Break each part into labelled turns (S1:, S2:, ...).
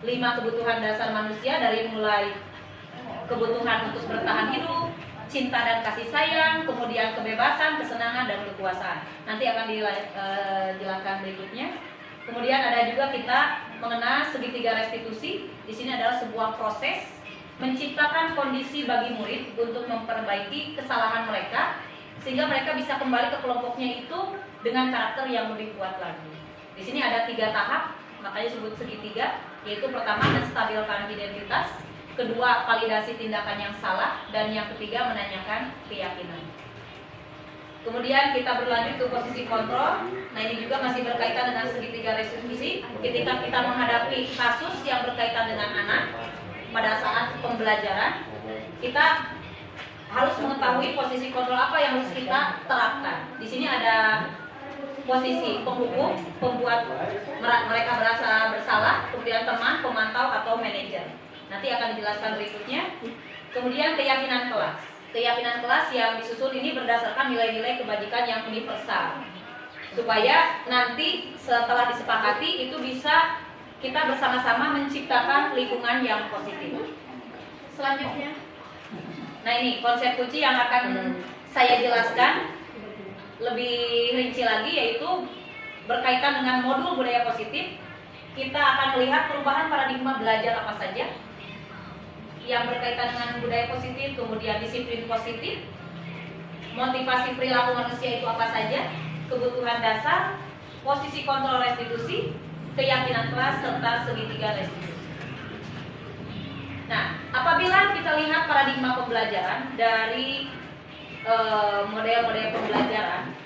S1: 5 kebutuhan dasar manusia, dari mulai kebutuhan untuk bertahan hidup, cinta dan kasih sayang, kemudian kebebasan, kesenangan, dan kekuasaan. Nanti akan dijelaskan berikutnya. Kemudian ada juga kita mengenal segitiga restitusi. Di sini adalah sebuah proses menciptakan kondisi bagi murid untuk memperbaiki kesalahan mereka sehingga mereka bisa kembali ke kelompoknya itu dengan karakter yang lebih kuat lagi. Di sini ada 3 tahap, makanya disebut segitiga, yaitu pertama menstabilkan identitas, kedua validasi tindakan yang salah, dan yang ketiga menanyakan keyakinan. Kemudian kita berlanjut ke posisi kontrol. Nah, ini juga masih berkaitan dengan segitiga restitusi. Ketika kita menghadapi kasus yang berkaitan dengan anak pada saat pembelajaran, kita harus mengetahui posisi kontrol apa yang harus kita terapkan. Di sini ada posisi penghukum, pembuat mereka merasa bersalah, kemudian teman, pemantau, atau manajer. Nanti akan dijelaskan berikutnya. Kemudian keyakinan kelas. Keyakinan kelas yang disusun ini berdasarkan nilai-nilai kebajikan yang universal, supaya nanti setelah disepakati itu bisa kita bersama-sama menciptakan lingkungan yang positif. Selanjutnya, nah ini konsep kunci yang akan saya jelaskan lebih rinci lagi, yaitu berkaitan dengan modul budaya positif. Kita akan melihat perubahan paradigma belajar apa saja yang berkaitan dengan budaya positif, kemudian disiplin positif, motivasi perilaku manusia itu apa saja, kebutuhan dasar, posisi kontrol restitusi, keyakinan kelas, serta segitiga restitusi. Nah, apabila kita lihat paradigma pembelajaran dari model-model pembelajaran,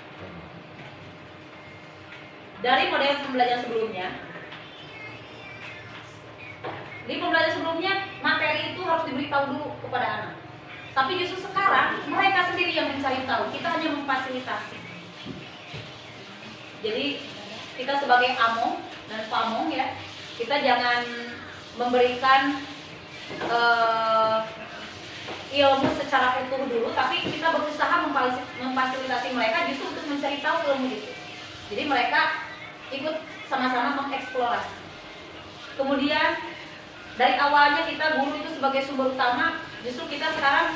S1: dari model pembelajaran sebelumnya, di pembelajaran sebelumnya materi itu harus diberitahu dulu kepada anak. Tapi justru sekarang mereka sendiri yang mencari tahu, kita hanya memfasilitasi. Jadi kita sebagai among dan pamong ya, kita jangan memberikan ilmu secara utuh dulu, tapi kita berusaha memfasilitasi mereka justru untuk mencari tahu ilmu itu. Jadi mereka ikut sama-sama mengeksplorasi. Kemudian dari awalnya kita guru itu sebagai sumber utama, justru kita sekarang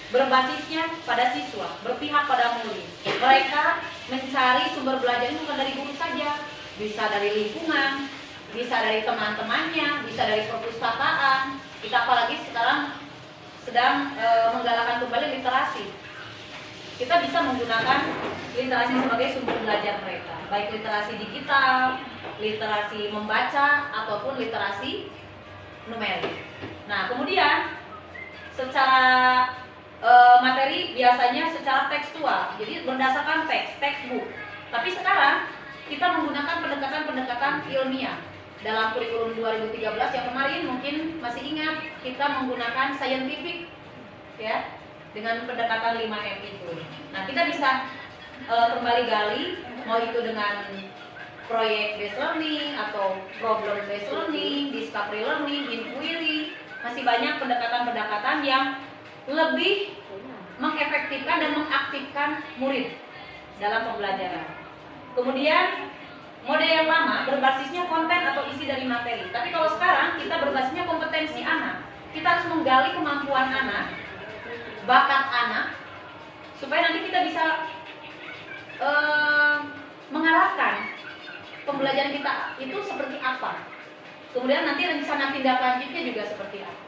S1: berbasisnya pada siswa, berpihak pada murid. Mereka mencari sumber belajar itu bukan dari guru saja, bisa dari lingkungan, bisa dari teman-temannya, bisa dari perpustakaan. Kita apalagi sekarang sedang menggalakkan kembali literasi. Kita bisa menggunakan literasi sebagai sumber belajar mereka, baik literasi digital, literasi membaca, ataupun literasi numerik. Nah, kemudian secara materi biasanya secara tekstual, jadi berdasarkan textbook. Tapi sekarang kita menggunakan pendekatan-pendekatan ilmiah. Dalam kurikulum 2013 yang kemarin mungkin masih ingat, kita menggunakan scientific ya, dengan pendekatan 5M itu. Nah, kita bisa kembali gali, mau itu dengan proyek based learning atau problem based learning, discovery learning, inquiry. Masih banyak pendekatan-pendekatan yang lebih mengefektifkan dan mengaktifkan murid dalam pembelajaran. Kemudian mode yang lama berbasisnya konten atau isi dari materi. Tapi kalau sekarang kita berbasisnya kompetensi anak. Kita harus menggali kemampuan anak, bakat anak, supaya nanti kita bisa mengarahkan pembelajaran kita itu seperti apa. Kemudian nanti rencana tindak lanjutnya juga seperti apa.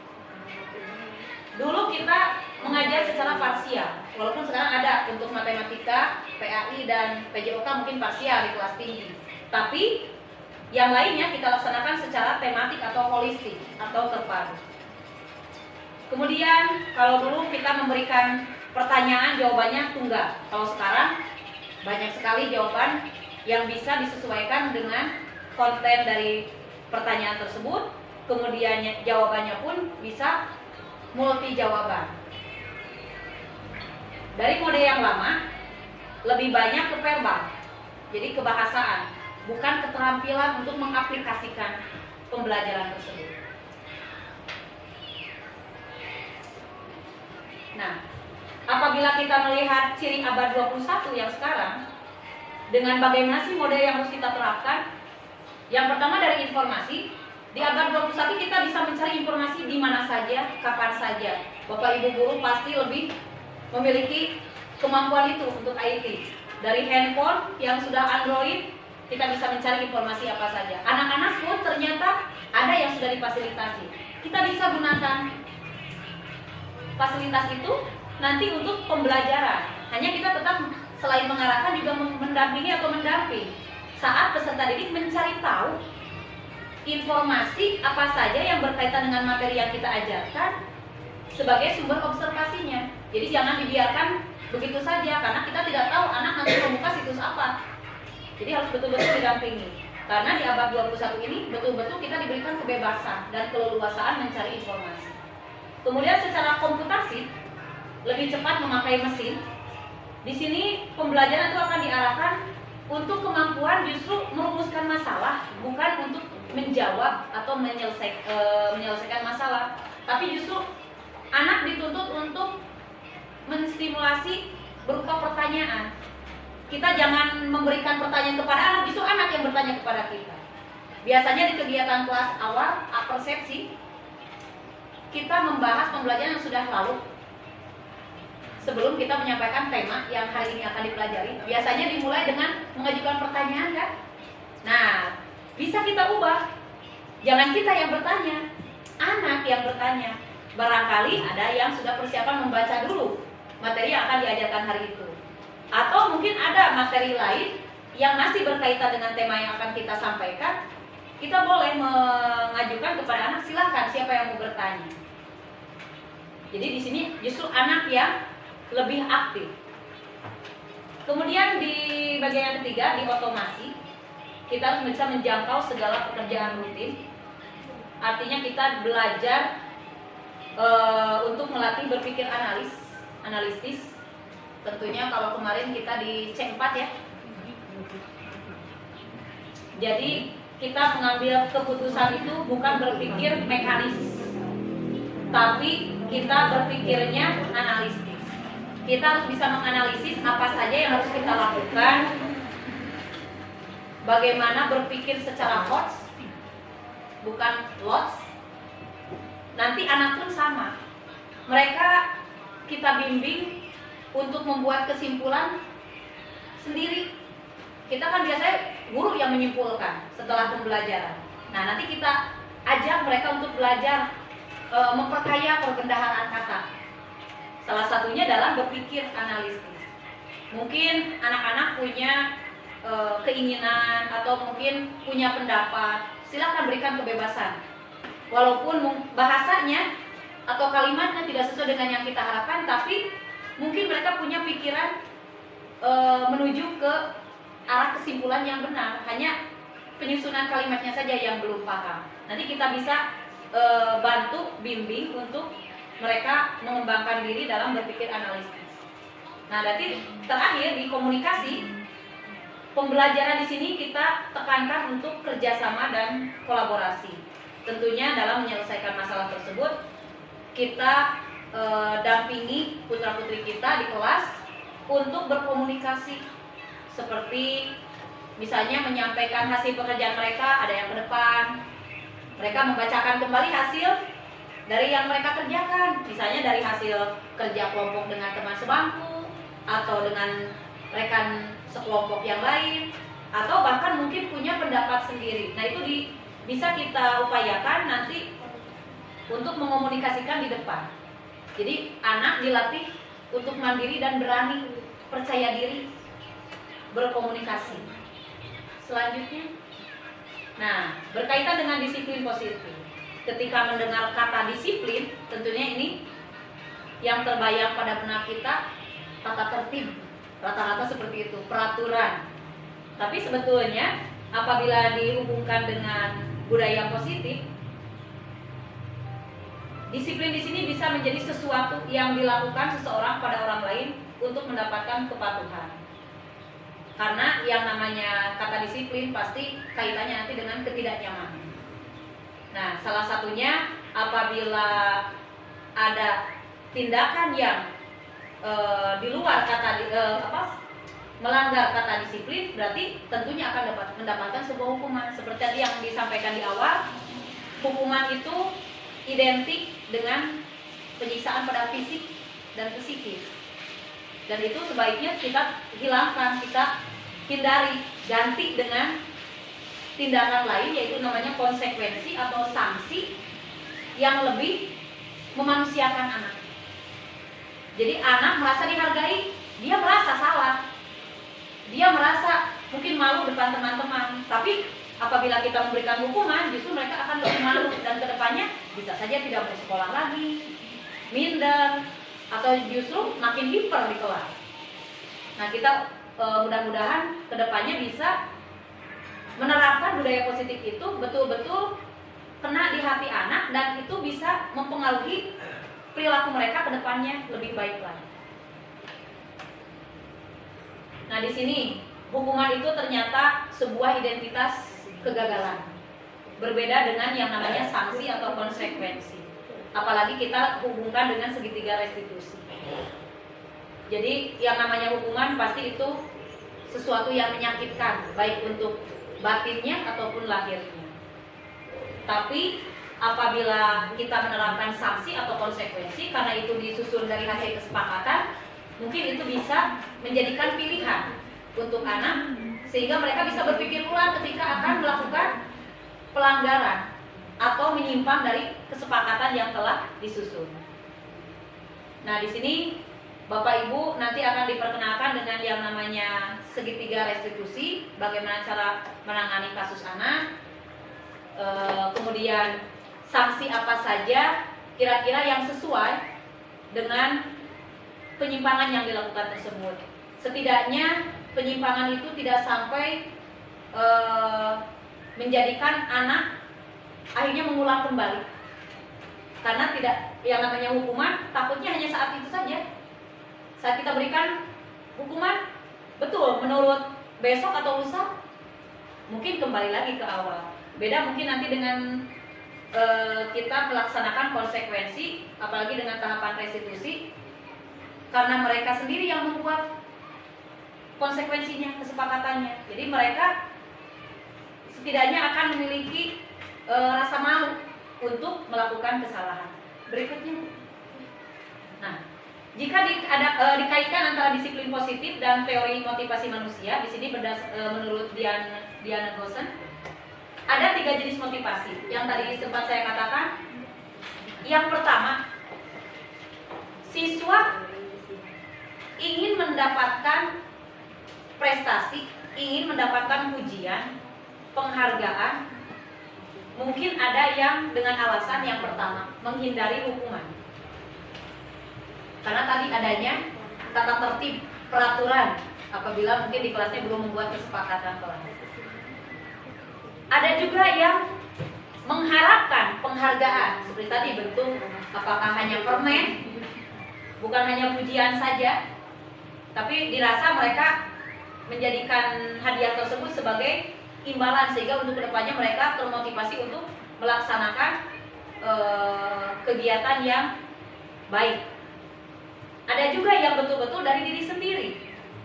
S1: Dulu kita mengajar secara parsial, walaupun sekarang ada untuk matematika, PAI dan PJOK mungkin parsial di kelas tinggi. Tapi yang lainnya kita laksanakan secara tematik atau holistik atau terpadu. Kemudian kalau dulu kita memberikan pertanyaan, jawabannya tunggal. Kalau sekarang banyak sekali jawaban yang bisa disesuaikan dengan konten dari pertanyaan tersebut. Kemudian jawabannya pun bisa multi jawaban. Dari mode yang lama lebih banyak ke verbal, jadi kebahasaan, bukan keterampilan untuk mengaplikasikan pembelajaran tersebut. Nah, apabila kita melihat ciri abad 21 yang sekarang, dengan bagaimana sih mode yang harus kita terapkan? Yang pertama dari informasi, Di abad 21 kita bisa mencari informasi di mana saja, kapan saja. Bapak Ibu guru pasti lebih memiliki kemampuan itu untuk IT. Dari handphone yang sudah Android, kita bisa mencari informasi apa saja. Anak-anak pun ternyata ada yang sudah difasilitasi. Kita bisa gunakan fasilitas itu nanti untuk pembelajaran. Hanya kita tetap selain mengarahkan juga mendampingi atau mendamping saat peserta didik mencari tahu informasi apa saja yang berkaitan dengan materi yang kita ajarkan sebagai sumber observasinya. Jadi jangan dibiarkan begitu saja, karena kita tidak tahu anak nanti membuka situs apa. Jadi harus betul-betul didampingi. Karena di abad 21 ini betul-betul kita diberikan kebebasan dan keleluasaan mencari informasi. Kemudian secara komputasi lebih cepat memakai mesin. Di sini pembelajaran itu akan diarahkan untuk kemampuan justru merumuskan masalah, bukan untuk menjawab atau menyelesaikan masalah, tapi justru anak dituntut untuk menstimulasi berupa pertanyaan. Kita jangan memberikan pertanyaan kepada anak, justru anak yang bertanya kepada kita. Biasanya di kegiatan kelas awal persepsi, kita membahas pembelajaran yang sudah lalu sebelum kita menyampaikan tema yang hari ini akan dipelajari. Biasanya dimulai dengan mengajukan pertanyaan, kan? Nah, bisa kita ubah. Jangan kita yang bertanya, anak yang bertanya. Barangkali ada yang sudah persiapan membaca dulu materi yang akan diajarkan hari itu. Atau mungkin ada materi lain yang masih berkaitan dengan tema yang akan kita sampaikan. Kita boleh mengajukan kepada anak, silakan siapa yang mau bertanya. Jadi di sini justru anak yang lebih aktif. Kemudian di bagian yang ketiga, di otomasi, kita harus bisa menjangkau segala pekerjaan rutin. Artinya kita belajar untuk melatih berpikir analitis. Tentunya kalau kemarin kita di C4 ya. Jadi kita mengambil keputusan itu bukan berpikir mekanis, tapi kita berpikirnya analitis. Kita harus bisa menganalisis apa saja yang harus kita lakukan, bagaimana berpikir secara HOTS, bukan LOTS. Nanti anak pun sama. Mereka kita bimbing untuk membuat kesimpulan sendiri. Kita kan biasanya guru yang menyimpulkan setelah pembelajaran. Nah, nanti kita ajak mereka untuk belajar memperkaya perbendaharaan kata. Salah satunya dalam berpikir analitis. Mungkin anak-anak punya keinginan atau mungkin punya pendapat, silakan berikan kebebasan. Walaupun bahasanya atau kalimatnya tidak sesuai dengan yang kita harapkan, tapi mungkin mereka punya pikiran menuju ke arah kesimpulan yang benar. Hanya penyusunan kalimatnya saja yang belum paham. Nanti kita bisa bantu bimbing untuk mereka mengembangkan diri dalam berpikir analitis. Nah, berarti terakhir di komunikasi, pembelajaran di sini kita tekankan untuk kerjasama dan kolaborasi. Tentunya dalam menyelesaikan masalah tersebut, kita dampingi putra-putri kita di kelas untuk berkomunikasi. Seperti misalnya menyampaikan hasil pekerjaan mereka, ada yang ke depan, mereka membacakan kembali hasil dari yang mereka kerjakan. Misalnya dari hasil kerja kelompok dengan teman sebangku, atau dengan rekan sekelompok yang lain, atau bahkan mungkin punya pendapat sendiri. Nah, itu bisa kita upayakan nanti untuk mengomunikasikan di depan. Jadi anak dilatih untuk mandiri dan berani, percaya diri, berkomunikasi. Selanjutnya, nah, berkaitan dengan disiplin positif. Ketika mendengar kata disiplin, tentunya ini yang terbayang pada benak kita tata tertib. Rata-rata seperti itu, peraturan. Tapi sebetulnya apabila dihubungkan dengan budaya positif, disiplin di sini bisa menjadi sesuatu yang dilakukan seseorang pada orang lain untuk mendapatkan kepatuhan. Karena yang namanya kata disiplin pasti kaitannya nanti dengan ketidaknyamanan. Nah, salah satunya apabila ada tindakan yang di luar melanggar kata disiplin, berarti tentunya akan mendapatkan sebuah hukuman. Seperti tadi yang disampaikan di awal, hukuman itu identik dengan penyiksaan pada fisik dan psikis. Dan itu sebaiknya kita hilangkan, kita hindari, ganti dengan tindakan lain, yaitu namanya konsekuensi atau sanksi yang lebih memanusiakan anak. Jadi anak merasa dihargai, dia merasa salah, dia merasa mungkin malu depan teman-teman. Tapi apabila kita memberikan hukuman, justru mereka akan lebih malu dan kedepannya bisa saja tidak mau sekolah lagi, minder, atau justru makin hiper di kelas. Nah, kita mudah-mudahan kedepannya bisa menerapkan budaya positif itu betul-betul kena di hati anak, dan itu bisa mempengaruhi perilaku mereka kedepannya lebih baik lagi. Nah, di sini hukuman itu ternyata sebuah identitas kegagalan, berbeda dengan yang namanya sanksi atau konsekuensi. Apalagi kita hubungkan dengan segitiga restitusi. Jadi yang namanya hukuman pasti itu sesuatu yang menyakitkan, baik untuk batinnya ataupun lahirnya. Tapi apabila kita menerapkan sanksi atau konsekuensi, karena itu disusun dari hasil kesepakatan, mungkin itu bisa menjadikan pilihan untuk anak, sehingga mereka bisa berpikir ulang ketika akan melakukan pelanggaran atau menyimpang dari kesepakatan yang telah disusun. Nah, di sini Bapak Ibu nanti akan diperkenalkan dengan yang namanya segitiga restitusi, bagaimana cara menangani kasus anak, kemudian sanksi apa saja kira-kira yang sesuai dengan penyimpangan yang dilakukan tersebut. Setidaknya penyimpangan itu tidak sampai menjadikan anak akhirnya mengulang kembali. Karena tidak, yang namanya hukuman takutnya hanya saat itu saja. Saat kita berikan hukuman, betul menurut besok atau lusa mungkin kembali lagi ke awal. Beda mungkin nanti dengan kita melaksanakan konsekuensi, apalagi dengan tahapan restitusi, karena mereka sendiri yang membuat konsekuensinya, kesepakatannya. Jadi mereka setidaknya akan memiliki rasa malu untuk melakukan kesalahan. Berikutnya. Nah, jika dikaitkan antara disiplin positif dan teori motivasi manusia, di sini menurut Diana Gosen, ada 3 jenis motivasi. Yang tadi sempat saya katakan. Yang pertama, siswa ingin mendapatkan prestasi, ingin mendapatkan pujian, penghargaan. Mungkin ada yang dengan alasan yang pertama, menghindari hukuman. Karena tadi adanya tata tertib, peraturan, apabila mungkin di kelasnya belum membuat kesepakatan kelas. Ada juga yang mengharapkan penghargaan, seperti tadi bentuk apakah hanya permen, bukan hanya pujian saja, tapi dirasa mereka menjadikan hadiah tersebut sebagai imbalan, sehingga untuk kedepannya mereka termotivasi untuk melaksanakan kegiatan yang baik. Ada juga yang betul-betul dari diri sendiri.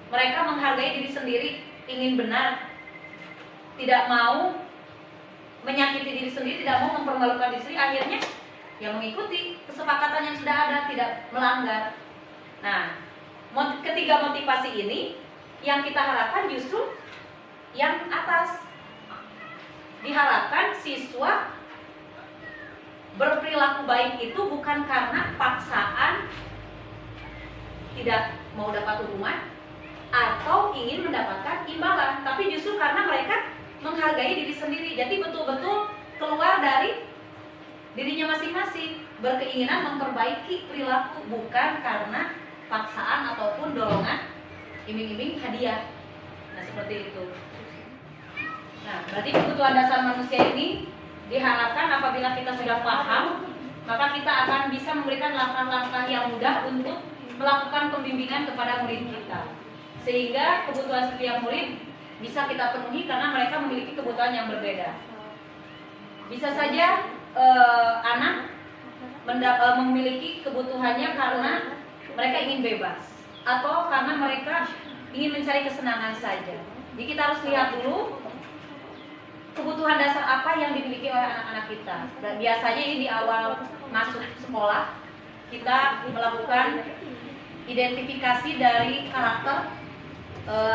S1: Mereka menghargai diri sendiri, ingin benar, tidak mau menyakiti diri sendiri, tidak mau mempermalukan diri sendiri, akhirnya yang mengikuti kesepakatan yang sudah ada, tidak melanggar. Nah, ketiga motivasi ini yang kita harapkan justru yang atas. Diharapkan siswa berperilaku baik itu bukan karena paksaan tidak mau dapat hukuman atau ingin mendapatkan imbalan, tapi justru karena mereka menghargai diri sendiri. Jadi betul-betul keluar dari dirinya masing-masing, berkeinginan memperbaiki perilaku, bukan karena paksaan ataupun dorongan iming-iming hadiah. Nah, seperti itu. Nah, berarti kebutuhan dasar manusia ini diharapkan apabila kita sudah paham, maka kita akan bisa memberikan langkah-langkah yang mudah untuk melakukan pembimbingan kepada murid kita, sehingga kebutuhan setiap murid bisa kita penuhi karena mereka memiliki kebutuhan yang berbeda. Bisa saja anak memiliki kebutuhannya karena mereka ingin bebas, atau karena mereka ingin mencari kesenangan saja. Jadi kita harus lihat dulu kebutuhan dasar apa yang dimiliki oleh anak-anak kita. Dan biasanya ini di awal masuk sekolah kita melakukan identifikasi dari karakter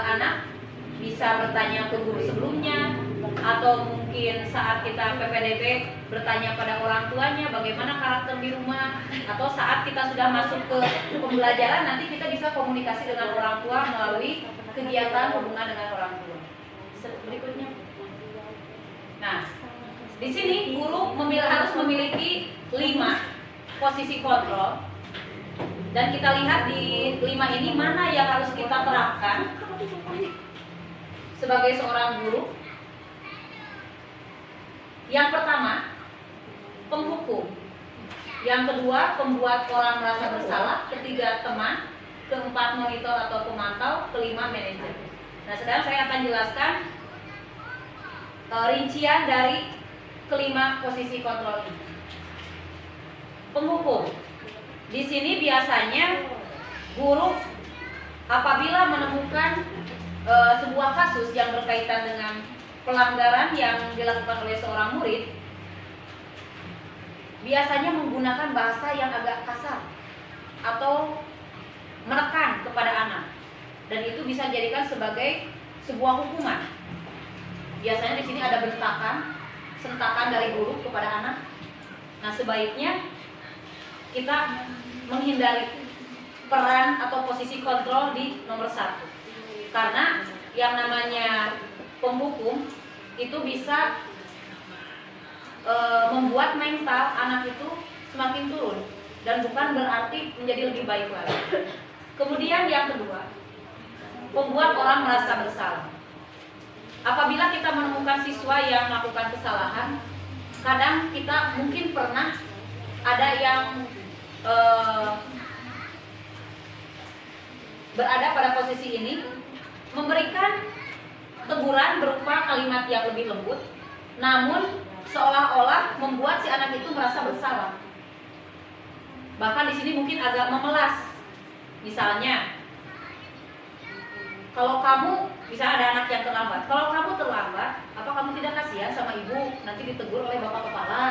S1: anak, bisa bertanya ke guru sebelumnya, atau mungkin saat kita PPDB bertanya pada orang tuanya bagaimana karakter di rumah, atau saat kita sudah masuk ke pembelajaran nanti kita bisa komunikasi dengan orang tua melalui kegiatan hubungan dengan orang tua. Berikutnya. Nah, di sini guru harus memiliki 5 posisi kontrol, dan kita lihat di 5 ini mana yang harus kita terapkan sebagai seorang guru. Yang pertama, penghukum. Yang kedua, pembuat orang merasa bersalah. Ketiga, teman. Keempat, monitor atau pemantau. Kelima, manajer. Nah, sekarang saya akan jelaskan rincian dari kelima posisi kontrol ini. Penghukum. Di sini biasanya guru apabila menemukan sebuah kasus yang berkaitan dengan pelanggaran yang dilakukan oleh seorang murid, biasanya menggunakan bahasa yang agak kasar atau menekan kepada anak, dan itu bisa dijadikan sebagai sebuah hukuman. Biasanya di sini ada bentakan, sentakan dari guru kepada anak. Nah, sebaiknya kita menghindari peran atau posisi kontrol di nomor 1, karena yang namanya penghukum itu bisa membuat mental anak itu semakin turun dan bukan berarti menjadi lebih baik lagi. Kemudian yang kedua, membuat orang merasa bersalah. Apabila kita menemukan siswa yang melakukan kesalahan, kadang kita mungkin pernah ada yang berada pada posisi ini, memberikan teguran berupa kalimat yang lebih lembut, namun seolah-olah membuat si anak itu merasa bersalah. Bahkan di sini mungkin agak memelas. Misalnya, kalau kamu, bisa ada anak yang terlambat, kalau kamu terlambat, apa kamu tidak kasihan sama ibu? Nanti ditegur oleh bapak kepala.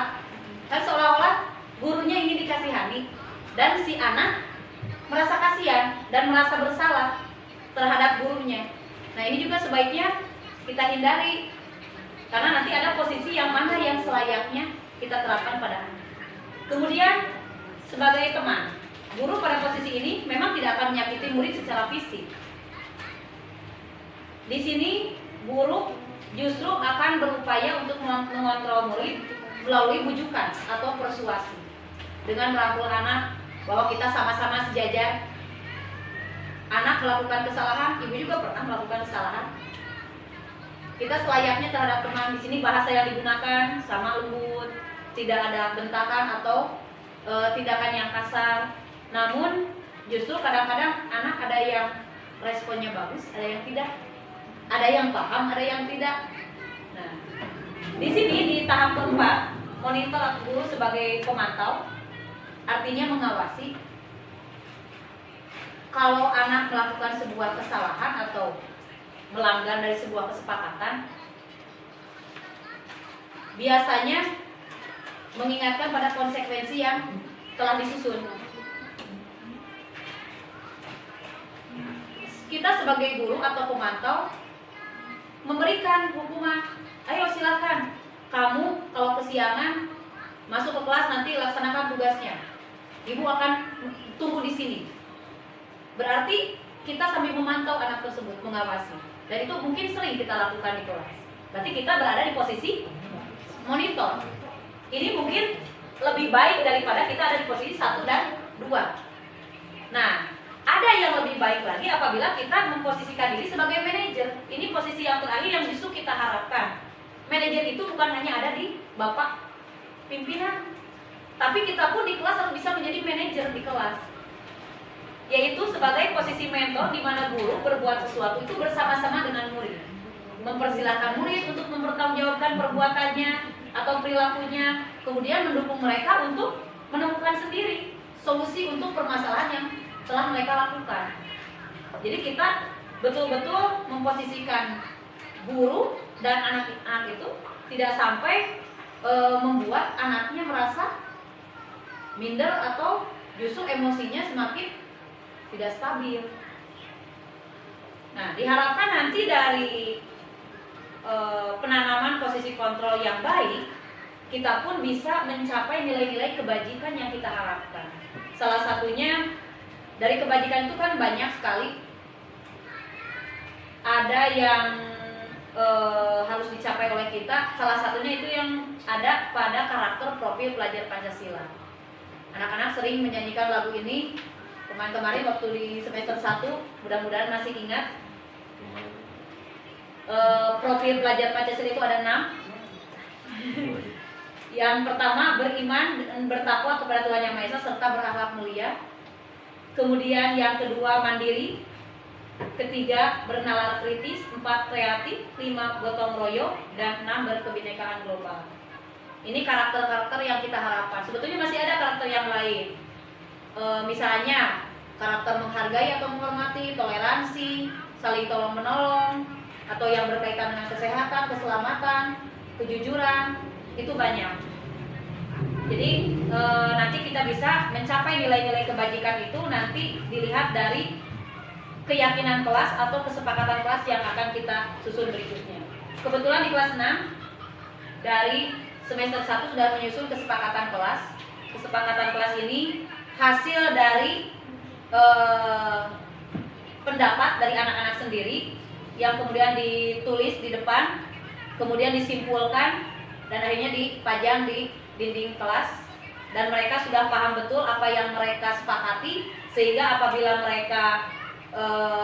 S1: Kan seolah-olah gurunya ingin dikasihani, dan si anak merasa kasihan dan merasa bersalah terhadap gurunya. Nah, ini juga sebaiknya kita hindari, karena nanti ada posisi yang mana yang selayaknya kita terapkan pada anak. Kemudian sebagai teman, guru pada posisi ini memang tidak akan menyakiti murid secara fisik. Di sini guru justru akan berupaya untuk mengontrol murid melalui bujukan atau persuasi, dengan merangkul anak bahwa kita sama-sama sejajar. Anak melakukan kesalahan, ibu juga pernah melakukan kesalahan. Kita selayaknya terhadap teman. Di sini bahasa yang digunakan sama lembut, tidak ada bentakan atau tindakan yang kasar. Namun justru kadang-kadang anak ada yang responnya bagus, ada yang tidak, ada yang paham, ada yang tidak. Nah, di sini di tahap keempat, monitor atau guru sebagai pemantau, artinya mengawasi. Kalau anak melakukan sebuah kesalahan atau melanggar dari sebuah kesepakatan, biasanya mengingatkan pada konsekuensi yang telah disusun. Kita sebagai guru atau pemantau memberikan hukuman. Ayo silakan, kamu kalau kesiangan masuk ke kelas, nanti laksanakan tugasnya. Ibu akan tunggu di sini. Berarti kita sambil memantau anak tersebut, mengawasi. Dan itu mungkin sering kita lakukan di kelas. Berarti kita berada di posisi monitor. Ini mungkin lebih baik daripada kita ada di posisi 1 dan 2. Nah, ada yang lebih baik lagi apabila kita memposisikan diri sebagai manajer. Ini posisi yang terakhir yang justru kita harapkan. Manajer itu bukan hanya ada di bapak pimpinan, tapi kita pun di kelas harus bisa menjadi manajer di kelas, yaitu sebagai posisi mentor, di mana guru berbuat sesuatu itu bersama-sama dengan murid, mempersilahkan murid untuk mempertanggungjawabkan perbuatannya atau perilakunya, kemudian mendukung mereka untuk menemukan sendiri solusi untuk permasalahan yang telah mereka lakukan. Jadi kita betul-betul memposisikan guru dan anak-anak itu tidak sampai membuat anaknya merasa minder atau justru emosinya semakin tidak stabil. Nah, diharapkan nanti dari penanaman posisi kontrol yang baik, kita pun bisa mencapai nilai-nilai kebajikan yang kita harapkan. Salah satunya dari kebajikan itu kan banyak sekali. Ada yang harus dicapai oleh kita. Salah satunya itu yang ada pada karakter profil pelajar Pancasila. Anak-anak sering menyanyikan lagu ini kemarin waktu di semester 1, mudah-mudahan masih ingat. Profil pelajar Pancasila itu ada 6. Yang pertama, beriman dan bertakwa kepada Tuhan Yang Maha Esa serta berakhlak mulia. Kemudian yang kedua, mandiri. Ketiga, bernalar kritis. 4, kreatif. 5, gotong royong. Dan 6, berkebinekaan global. Ini karakter-karakter yang kita harapkan. Sebetulnya masih ada karakter yang lain. Misalnya karakter menghargai atau menghormati, toleransi, saling tolong menolong, atau yang berkaitan dengan kesehatan, keselamatan, kejujuran, itu banyak. Jadi nanti kita bisa mencapai nilai-nilai kebajikan itu nanti dilihat dari keyakinan kelas atau kesepakatan kelas yang akan kita susun berikutnya. Kebetulan di kelas 6 dari semester 1 sudah menyusun kesepakatan kelas. Kesepakatan kelas ini hasil dari pendapat dari anak-anak sendiri yang kemudian ditulis di depan, kemudian disimpulkan dan akhirnya dipajang di dinding kelas, dan mereka sudah paham betul apa yang mereka sepakati, sehingga apabila mereka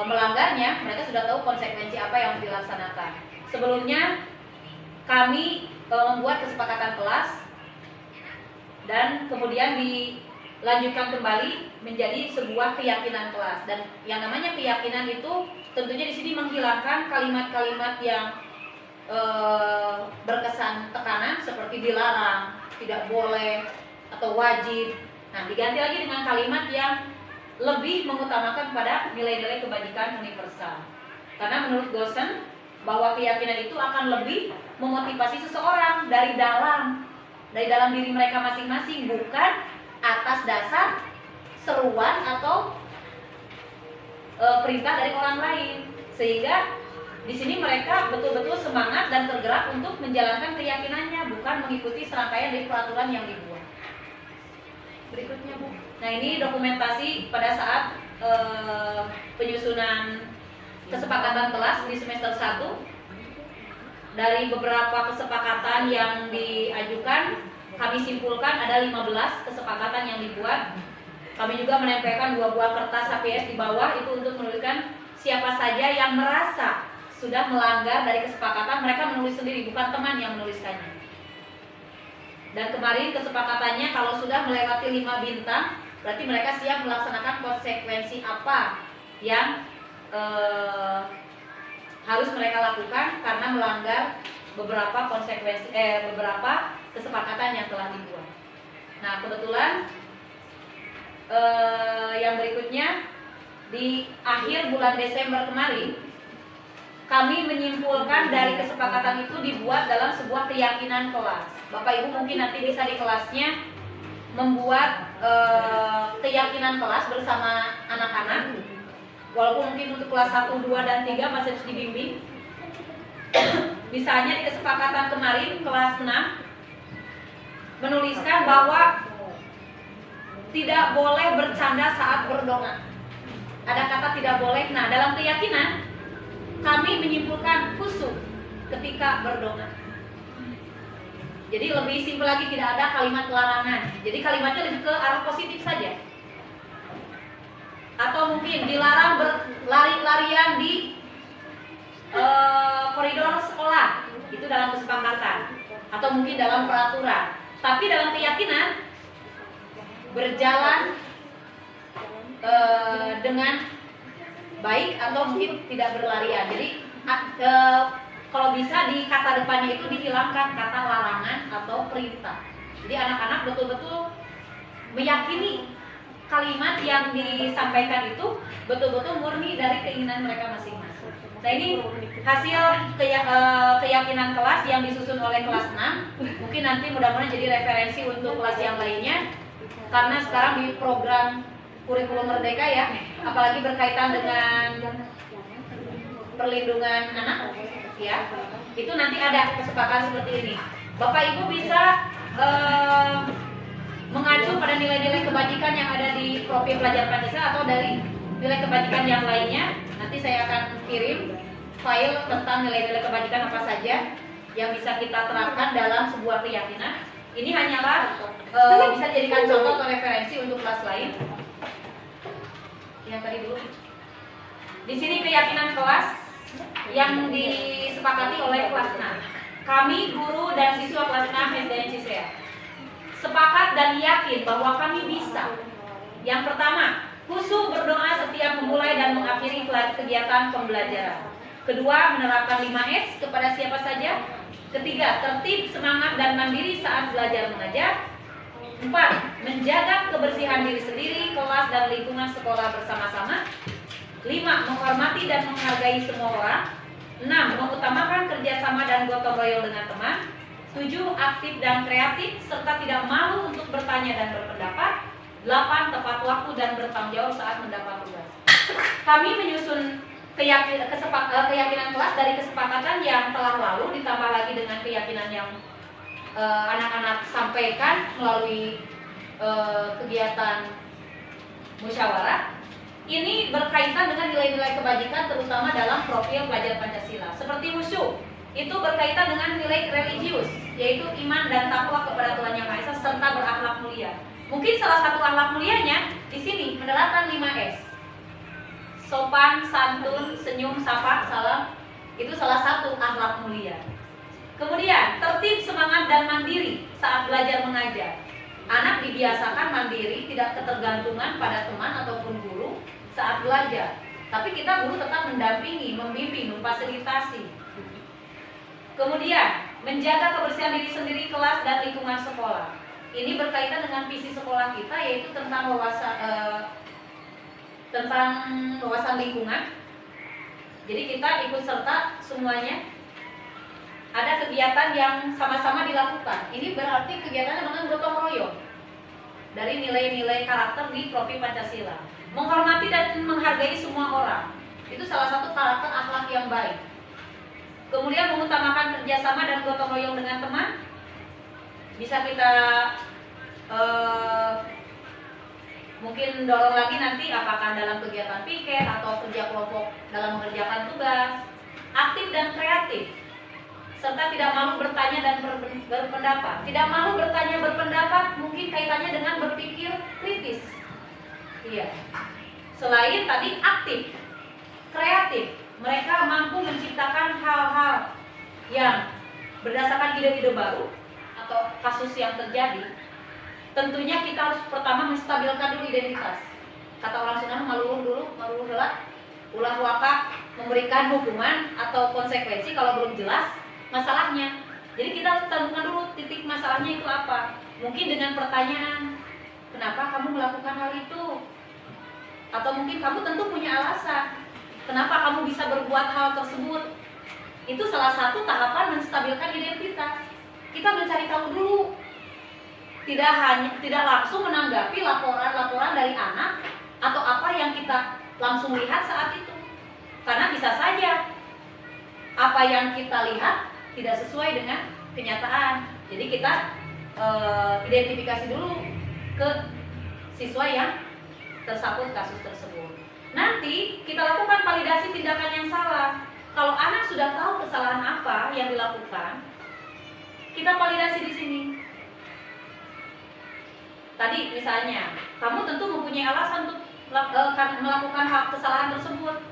S1: melanggarnya, mereka sudah tahu konsekuensi apa yang harus dilaksanakan. Sebelumnya kami membuat kesepakatan kelas dan kemudian dilanjutkan kembali menjadi sebuah keyakinan kelas. Dan yang namanya keyakinan itu tentunya di sini menghilangkan kalimat-kalimat yang berkesan tekanan seperti dilarang, tidak boleh, atau wajib. Nah, diganti lagi dengan kalimat yang lebih mengutamakan pada nilai-nilai kebajikan universal. Karena menurut dosen bahwa keyakinan itu akan lebih memotivasi seseorang dari dalam diri mereka masing-masing, bukan atas dasar seruan atau perintah dari orang lain. Sehingga di sini mereka betul-betul semangat dan tergerak untuk menjalankan keyakinannya, bukan mengikuti serangkaian dari peraturan yang dibuat. Berikutnya, Bu. Nah, ini dokumentasi pada saat penyusunan kesepakatan kelas di semester 1. Dari beberapa kesepakatan yang diajukan, kami simpulkan ada 15 kesepakatan yang dibuat. Kami juga menempelkan 2 buah kertas HPS di bawah itu untuk menuliskan siapa saja yang merasa sudah melanggar dari kesepakatan. Mereka menulis sendiri, bukan teman yang menuliskannya. Dan kemarin kesepakatannya kalau sudah melewati 5 bintang, berarti mereka siap melaksanakan konsekuensi apa yang harus mereka lakukan karena melanggar beberapa kesepakatan yang telah dibuat. Nah, kebetulan yang berikutnya di akhir bulan Desember kemarin kami menyimpulkan dari kesepakatan itu dibuat dalam sebuah keyakinan kelas. Bapak Ibu mungkin nanti bisa di kelasnya membuat keyakinan kelas bersama anak-anak. Walaupun mungkin untuk kelas 1, 2, dan 3 masih harus dibimbing. Misalnya di kesepakatan kemarin kelas 6 menuliskan bahwa tidak boleh bercanda saat berdoa. Ada kata tidak boleh. Nah, dalam keyakinan kami menyimpulkan khusyuk ketika berdoa. Jadi lebih simpel lagi, tidak ada kalimat larangan. Jadi kalimatnya lebih ke arah positif saja. Atau mungkin dilarang berlari-larian di koridor sekolah, itu dalam kesepakatan. Atau mungkin dalam peraturan. Tapi dalam keyakinan berjalan dengan baik atau mungkin tidak berlarian. Jadi kalau bisa di kata depannya itu dihilangkan kata larangan atau perintah. Jadi anak-anak betul-betul meyakini kalimat yang disampaikan itu betul-betul murni dari keinginan mereka masing-masing. Nah ini hasil keyakinan kelas yang disusun oleh kelas 6. Mungkin nanti mudah-mudahan jadi referensi untuk kelas yang lainnya. Karena sekarang di program kurikulum Merdeka ya, apalagi berkaitan dengan perlindungan anak ya, itu nanti ada kesepakatan seperti ini. Bapak Ibu bisa mengacu pada nilai-nilai kebajikan yang ada di profil pelajar Pancasila atau dari nilai kebajikan yang lainnya. Nanti saya akan kirim file tentang nilai-nilai kebajikan apa saja yang bisa kita terapkan dalam sebuah keyakinan. Ini hanyalah bisa dijadikan contoh atau referensi untuk kelas lain. Yang tadi dulu. Di sini keyakinan kelas yang disepakati oleh kelas 6. Kami guru dan siswa kelas 6 SDN Cisrea sepakat dan yakin bahwa kami bisa. Yang pertama, khusyuk berdoa setiap memulai dan mengakhiri kegiatan pembelajaran. Kedua, menerapkan 5S kepada siapa saja. Ketiga, tertib, semangat, dan mandiri saat belajar mengajar. 4. Menjaga kebersihan diri sendiri, kelas, dan lingkungan sekolah bersama-sama. 5. Menghormati dan menghargai semua orang. 6. Mengutamakan kerjasama dan gotong royong dengan teman. 7. Aktif dan kreatif, serta tidak malu untuk bertanya dan berpendapat. 8. Tepat waktu dan bertanggung jawab saat mendapat tugas. Kami menyusun keyakinan kelas dari kesepakatan yang telah lalu, ditambah lagi dengan keyakinan yang anak-anak sampaikan melalui kegiatan musyawarah. Ini berkaitan dengan nilai-nilai kebajikan terutama dalam profil pelajar Pancasila. Seperti khusyuk, itu berkaitan dengan nilai religius, yaitu iman dan takwa kepada Tuhan Yang Maha Esa serta berakhlak mulia. Mungkin salah satu akhlak mulianya di sini menerapkan 5S. Sopan, santun, senyum, sapa, salam, itu salah satu akhlak mulia. Kemudian, tertib, semangat, dan mandiri saat belajar mengajar. Anak dibiasakan mandiri, tidak ketergantungan pada teman ataupun guru saat belajar. Tapi kita guru tetap mendampingi, membimbing, memfasilitasi. Kemudian, menjaga kebersihan diri sendiri, kelas, dan lingkungan sekolah. Ini berkaitan dengan visi sekolah kita, yaitu tentang wawasan lingkungan. Jadi kita ikut serta semuanya. Ada kegiatan yang sama-sama dilakukan. Ini berarti kegiatannya dengan gotong royong dari nilai-nilai karakter di profil Pancasila. Menghormati dan menghargai semua orang, itu salah satu karakter akhlak yang baik. Kemudian mengutamakan kerjasama dan gotong royong dengan teman. Bisa kita mungkin dorong lagi nanti apakah dalam kegiatan piket atau kerja kelompok dalam mengerjakan tugas. Aktif dan kreatif, serta tidak malu bertanya dan berpendapat. Tidak malu bertanya berpendapat mungkin kaitannya dengan berpikir kritis. Iya. Selain tadi aktif, kreatif, mereka mampu menciptakan hal-hal yang berdasarkan ide-ide baru atau kasus yang terjadi. Tentunya kita harus pertama menstabilkan dulu identitas. Kata orang Sunda, maluluh heula, ulah waka, memberikan hukuman atau konsekuensi kalau belum jelas masalahnya. Jadi kita harus tentukan dulu titik masalahnya itu apa. Mungkin dengan pertanyaan, kenapa kamu melakukan hal itu? Atau mungkin kamu tentu punya alasan, kenapa kamu bisa berbuat hal tersebut. Itu salah satu tahapan menstabilkan identitas. Kita mencari tahu dulu. Tidak langsung menanggapi laporan-laporan dari anak atau apa yang kita langsung lihat saat itu. Karena bisa saja apa yang kita lihat tidak sesuai dengan kenyataan. Jadi kita identifikasi dulu ke siswa yang tersangkut kasus tersebut. Nanti kita lakukan validasi tindakan yang salah. Kalau anak sudah tahu kesalahan apa yang dilakukan, kita validasi di sini. Tadi misalnya, kamu tentu mempunyai alasan untuk melakukan hal kesalahan tersebut.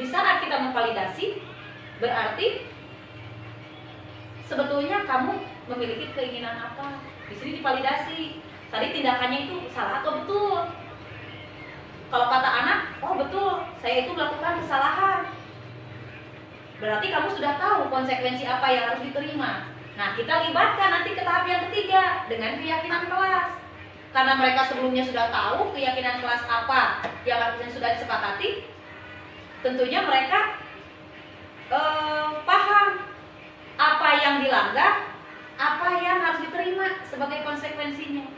S1: Di saat kita memvalidasi, berarti sebetulnya kamu memiliki keinginan apa. Di sini divalidasi. Tadi tindakannya itu salah atau betul. Kalau kata anak, oh betul, saya itu melakukan kesalahan. Berarti kamu sudah tahu konsekuensi apa yang harus diterima. Nah, kita libatkan nanti ke tahap yang ketiga dengan keyakinan kelas. Karena mereka sebelumnya sudah tahu keyakinan kelas apa yang sudah disepakati, tentunya mereka paham apa yang dilanggar, apa yang harus diterima sebagai konsekuensinya.